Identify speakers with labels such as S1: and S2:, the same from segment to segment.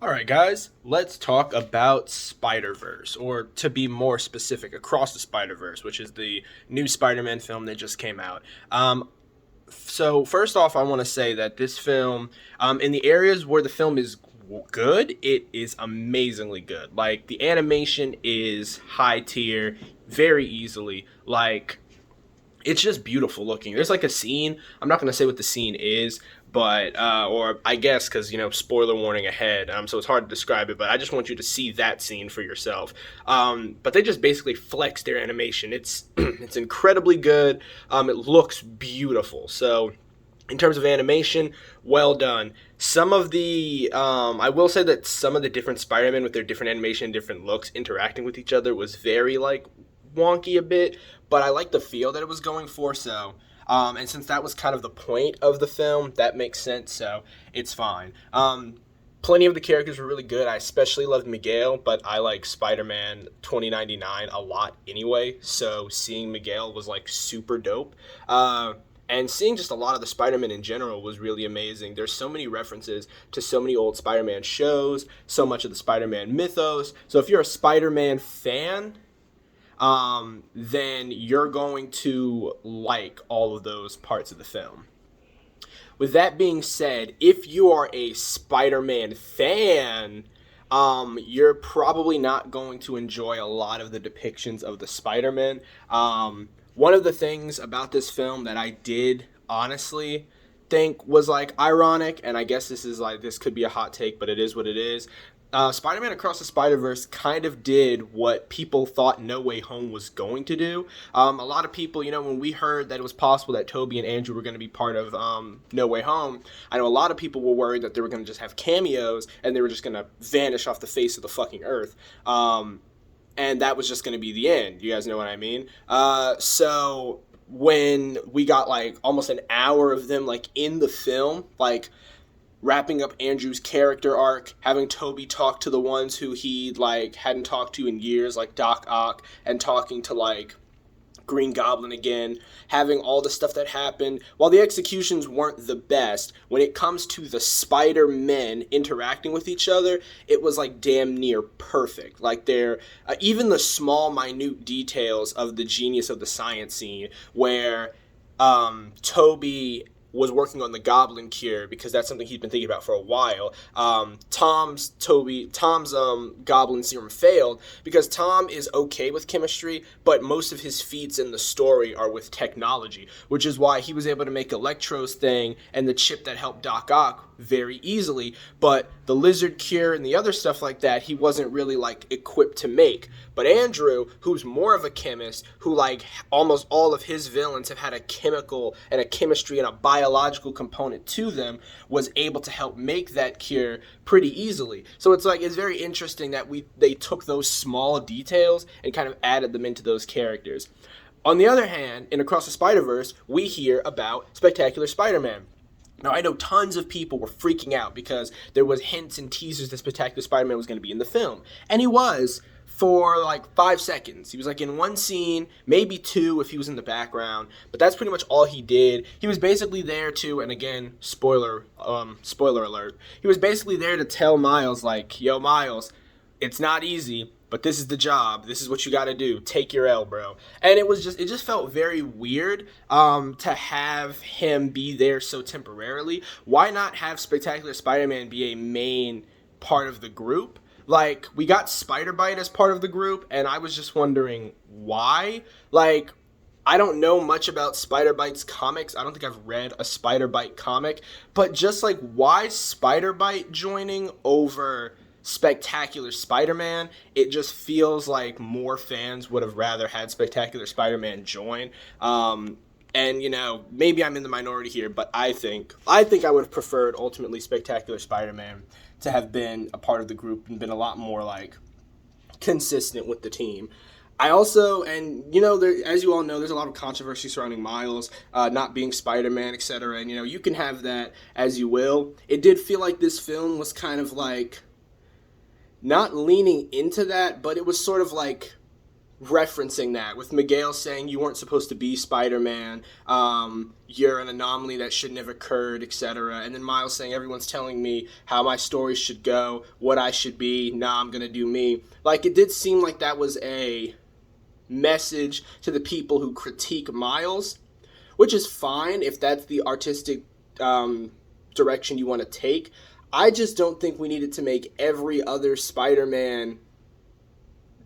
S1: All right, guys, let's talk about Spiderverse, or to be more specific, Across the Spiderverse, which is the new Spider-Man film that just came out. So first off, I want to say that this film, in the areas where the film is good, it is amazingly good. Like the animation is high tier, very easily. Like it's just beautiful looking. There's like a scene. I'm not gonna say what the scene is, but or I guess because spoiler warning ahead. So it's hard to describe it. But I just want you to see that scene for yourself. But they just basically flex their animation. It's it's incredibly good. It looks beautiful. So in terms of animation, well done. Some of the, I will say that some of the different Spider-Man with their different animation, different looks, interacting with each other was very like wonky a bit, but I like the feel that it was going for. So, and since that was kind of the point of the film, that makes sense. So it's fine. Plenty of the characters were really good. I especially loved Miguel, but I like Spider-Man 2099 a lot anyway. So seeing Miguel was like super dope. And seeing just a lot of the Spider-Man in general was really amazing. There's so many references to so many old Spider-Man shows, so much of the Spider-Man mythos. So if you're a Spider-Man fan, then you're going to like all of those parts of the film. With that being said, if you are a Spider-Man fan, you're probably not going to enjoy a lot of the depictions of the Spider-Man. One of the things about this film that I did honestly think was like ironic, and I guess this could be a hot take, but it is what it is. Spider-Man Across the Spider-Verse kind of did what people thought No Way Home was going to do. A lot of people, when we heard that it was possible that Tobey and Andrew were going to be part of No Way Home, I know a lot of people were worried that they were going to just have cameos and they were just going to vanish off the face of the fucking earth. And that was just going to be the end. You guys know what I mean? So when we got like almost an hour of them like in the film, like wrapping up Andrew's character arc, having Tobey talk to the ones who he like hadn't talked to in years, like Doc Ock, and talking to like Green Goblin again, having all the stuff that happened. While the executions weren't the best, when it comes to the Spider-Men interacting with each other, it was like damn near perfect. Like they're even the small, minute details of the genius of the science scene, where Tobey was working on the Goblin cure because that's something he'd been thinking about for a while. Tom's Goblin serum failed because Tom is okay with chemistry, but most of his feats in the story are with technology, which is why he was able to make Electro's thing and the chip that helped Doc Ock very easily, but the lizard cure and the other stuff like that, he wasn't really like equipped to make. But Andrew, who's more of a chemist, who like almost all of his villains have had a chemical and a chemistry and a biological component to them, was able to help make that cure pretty easily. So it's like, it's very interesting that they took those small details and kind of added them into those characters. On the other hand, in Across the Spider-Verse, we hear about Spectacular Spider-Man. Now, I know tons of people were freaking out because there was hints and teasers that Spectacular Spider-Man was going to be in the film. And he was for like 5 seconds. He was like in one scene, maybe two if he was in the background, but that's pretty much all he did. He was basically there to, and again, spoiler alert, he was basically there to tell Miles like, yo, Miles, it's not easy, but this is the job. This is what you got to do. Take your L, bro. And it just felt very weird to have him be there so temporarily. Why not have Spectacular Spider-Man be a main part of the group? Like, we got Spider-Byte as part of the group, and I was just wondering why. Like, I don't know much about Spider-Byte's comics. I don't think I've read a Spider-Byte comic. But just, like, why Spider-Byte joining over Spectacular Spider-Man? It just feels like more fans would have rather had Spectacular Spider-Man join. And, maybe I'm in the minority here, but I think I would have preferred ultimately Spectacular Spider-Man to have been a part of the group and been a lot more, like, consistent with the team. I also, and, as you all know, there's a lot of controversy surrounding Miles not being Spider-Man, etc. And, you can have that as you will. It did feel like this film was kind of, like, not leaning into that, but it was sort of, like, referencing that, with Miguel saying you weren't supposed to be Spider-Man, you're an anomaly that shouldn't have occurred, etc. And then Miles saying everyone's telling me how my story should go, what I should be, nah, I'm gonna do me. Like, it did seem like that was a message to the people who critique Miles, which is fine if that's the artistic direction you want to take. I just don't think we needed to make every other Spider-Man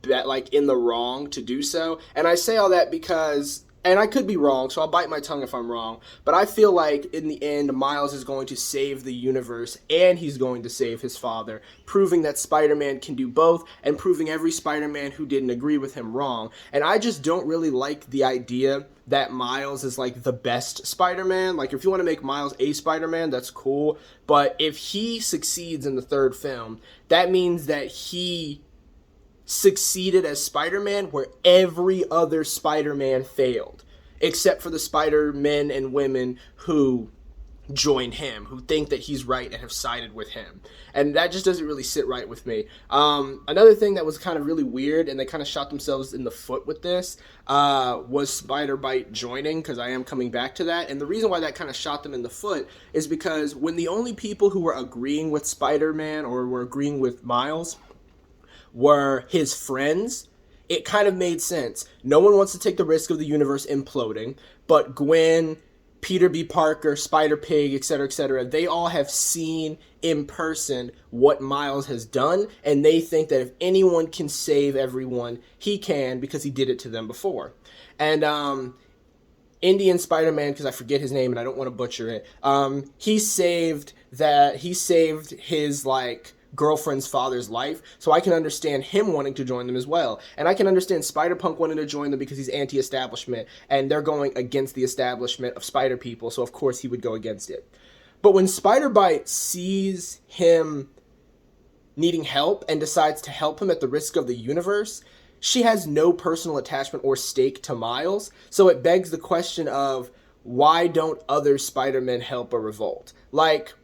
S1: like in the wrong to do so. And I say all that because, and I could be wrong, so I'll bite my tongue if I'm wrong, but I feel like in the end Miles is going to save the universe and he's going to save his father, proving that Spider-Man can do both and proving every Spider-Man who didn't agree with him wrong. And I just don't really like the idea that Miles is like the best Spider-Man. Like, if you want to make Miles a Spider-Man, that's cool, but if he succeeds in the third film, that means that he succeeded as Spider-Man where every other Spider-Man failed, except for the Spider-Men and women who join him, who think that he's right and have sided with him. And that just doesn't really sit right with me. Another thing that was kind of really weird, and they kind of shot themselves in the foot with this, was Spider-Byte joining, because I am coming back to that. And the reason why that kind of shot them in the foot is because when the only people who were agreeing with Spider-Man or were agreeing with Miles were his friends, it kind of made sense. No one wants to take the risk of the universe imploding, but Gwen, Peter B. Parker, Spider-Pig, etc., they all have seen in person what Miles has done, and they think that if anyone can save everyone, he can, because he did it to them before. And Indian Spider-Man, because I forget his name and I don't want to butcher it, he saved his, like, girlfriend's father's life, so I can understand him wanting to join them as well. And I can understand Spider-Punk wanting to join them because he's anti-establishment, and they're going against the establishment of Spider people, so of course he would go against it. But when Spider-Byte sees him needing help and decides to help him at the risk of the universe, she has no personal attachment or stake to Miles, so it begs the question of, why don't other Spider-Men help a revolt? Like,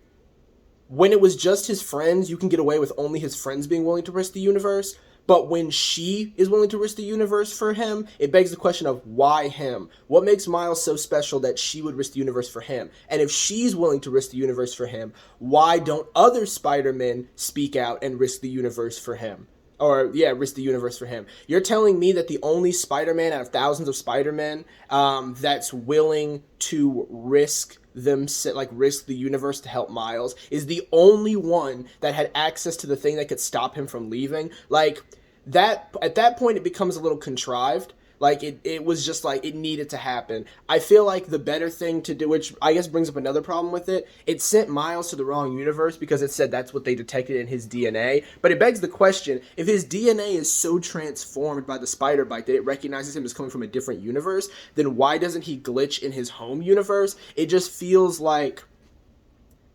S1: when it was just his friends, you can get away with only his friends being willing to risk the universe. But when she is willing to risk the universe for him, it begs the question of, why him? What makes Miles so special that she would risk the universe for him? And if she's willing to risk the universe for him, why don't other Spider-Men speak out and risk the universe for him? Risk the universe for him. You're telling me that the only Spider-Man out of thousands of Spider-Men that's willing to risk the universe to help Miles is the only one that had access to the thing that could stop him from leaving? Like, that, at that point, it becomes a little contrived. Like, it was just like, it needed to happen. I feel like the better thing to do, which I guess brings up another problem with it, it sent Miles to the wrong universe because it said that's what they detected in his DNA. But it begs the question, if his DNA is so transformed by the Spider-Byte that it recognizes him as coming from a different universe, then why doesn't he glitch in his home universe? It just feels like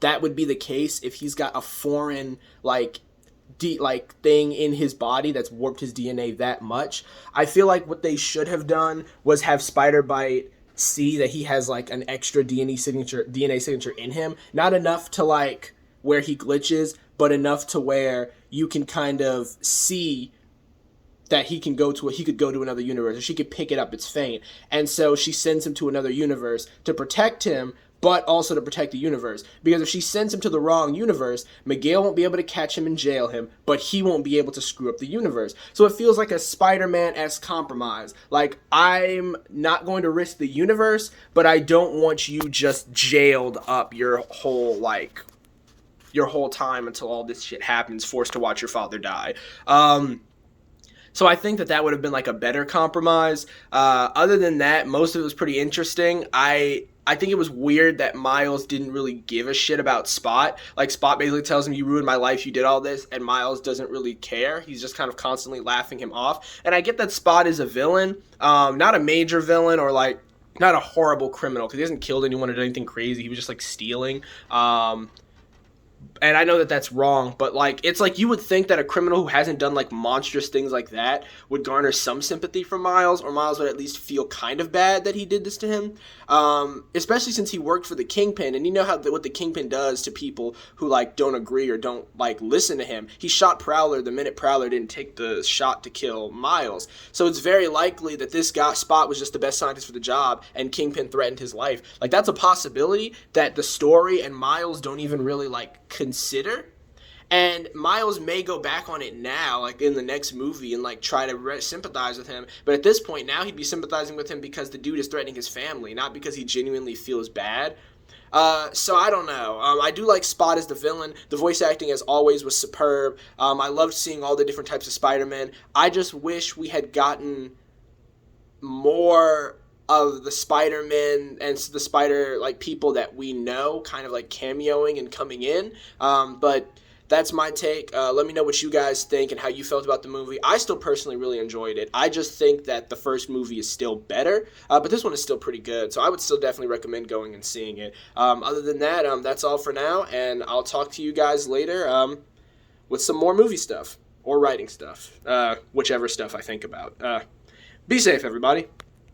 S1: that would be the case if he's got a foreign, thing in his body that's warped his DNA that much. I feel like what they should have done was have Spider-Byte see that he has like an extra DNA signature in him. Not enough to like where he glitches, but enough to where you can kind of see that he could go to another universe, or she could pick it up, it's faint. And so she sends him to another universe to protect him, but also to protect the universe. Because if she sends him to the wrong universe, Miguel won't be able to catch him and jail him, but he won't be able to screw up the universe. So it feels like a Spider-Man-esque compromise. Like, I'm not going to risk the universe, but I don't want you just jailed up your whole time until all this shit happens, forced to watch your father die. So I think that would have been like a better compromise. Other than that, most of it was pretty interesting. I think it was weird that Miles didn't really give a shit about Spot. Like, Spot basically tells him, you ruined my life, you did all this, and Miles doesn't really care. He's just kind of constantly laughing him off. And I get that Spot is a villain, not a major villain or like not a horrible criminal, because he hasn't killed anyone or done anything crazy. He was just like stealing. And I know that that's wrong, but like it's like you would think that a criminal who hasn't done like monstrous things like that would garner some sympathy from Miles, or Miles would at least feel kind of bad that he did this to him. Especially since he worked for the Kingpin, and you know what the Kingpin does to people who like don't agree or don't like listen to him. He shot Prowler the minute Prowler didn't take the shot to kill Miles, so it's very likely that this guy Spot was just the best scientist for the job, and Kingpin threatened his life. Like that's a possibility that the story and Miles don't even really like consider. And Miles may go back on it now, like in the next movie, and like try to sympathize with him. But at this point now, he'd be sympathizing with him because the dude is threatening his family, not because he genuinely feels bad. So I don't know. I do like Spot as the villain. The voice acting, as always, was superb. I loved seeing all the different types of Spider-Man. I just wish we had gotten more of the Spider-Man and the Spider like people that we know kind of like cameoing and coming in. But that's my take. Let me know what you guys think and how you felt about the movie. I still personally really enjoyed it. I just think that the first movie is still better, but this one is still pretty good. So I would still definitely recommend going and seeing it. Other than that, that's all for now, and I'll talk to you guys later with some more movie stuff or writing stuff, whichever stuff I think about. Be safe, everybody.